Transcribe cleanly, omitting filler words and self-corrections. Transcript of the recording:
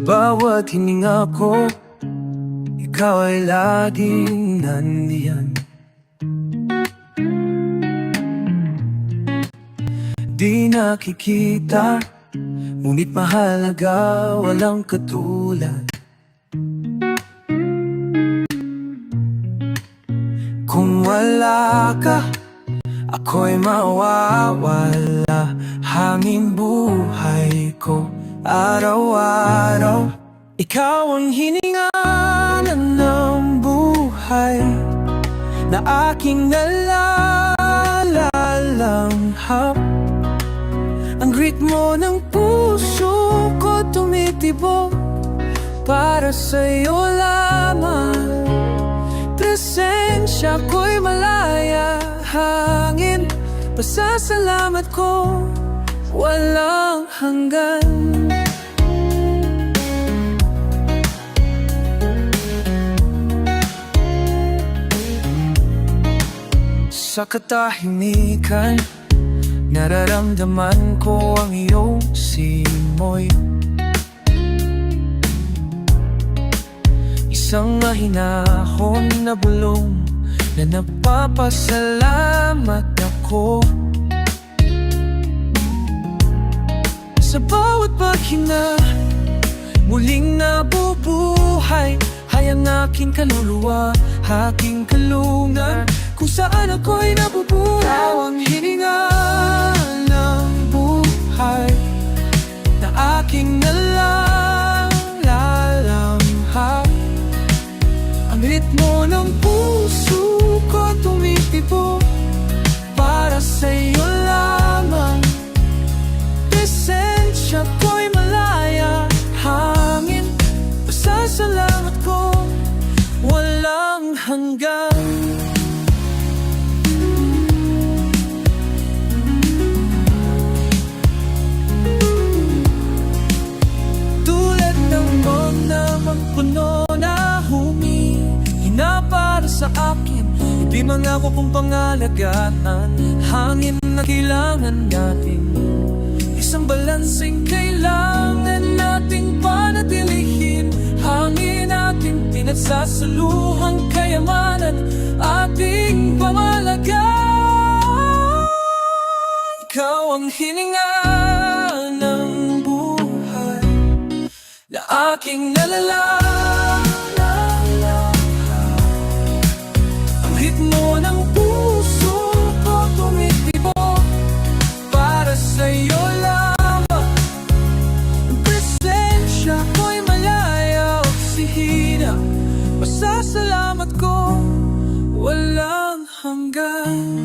bawat hininga ko, ikaw ay laging nandiyan. Di nakikita, ngunit mahalaga, walang katulad. Kung wala ka, ako'y mawawala. Hangin buhay ko, araw-araw. Ikaw ang hininganan ng buhay na aking nalalalanghap. Ang ritmo ng puso ko tumitibok, para sa'yo lamang. Presensya ko'y malaya, hangin, pasasalamat ko, walang hanggan. Sa katahimikan, nararamdaman ko ang iyong simoy. Isang mahinahon na bulong na napapasalamat ako. Sa bawat paghinga, muling nabubuhay. Hayang aking kaluluwa, aking kalungan, kung saan ako'y nabubuhay. Ikaw ang hininga ng buhay na aking nalalalanghap. Ang ritmo ng puso ko tumitibok, para sa'yo lamang. Presensya ko'y malaya, hangin, pasasalamat ko, walang hanggan. Tulad ng mga puno na humihina para sa akin, di mangako kong pangalagaan. Hangin na kailangan natin, isang balanseng kailangan nating panatilihin. Hangin nating pinagsasaluhang kayamanan, ating pamalagaan. Ikaw ang hininga ng buhay na aking nalalalanghap. Ang ritmo ng puso ko tumitibok, para sa'yo lamang. Ang presensya ko'y malaya, oksihina, pasasalamat ko, walang hanggan.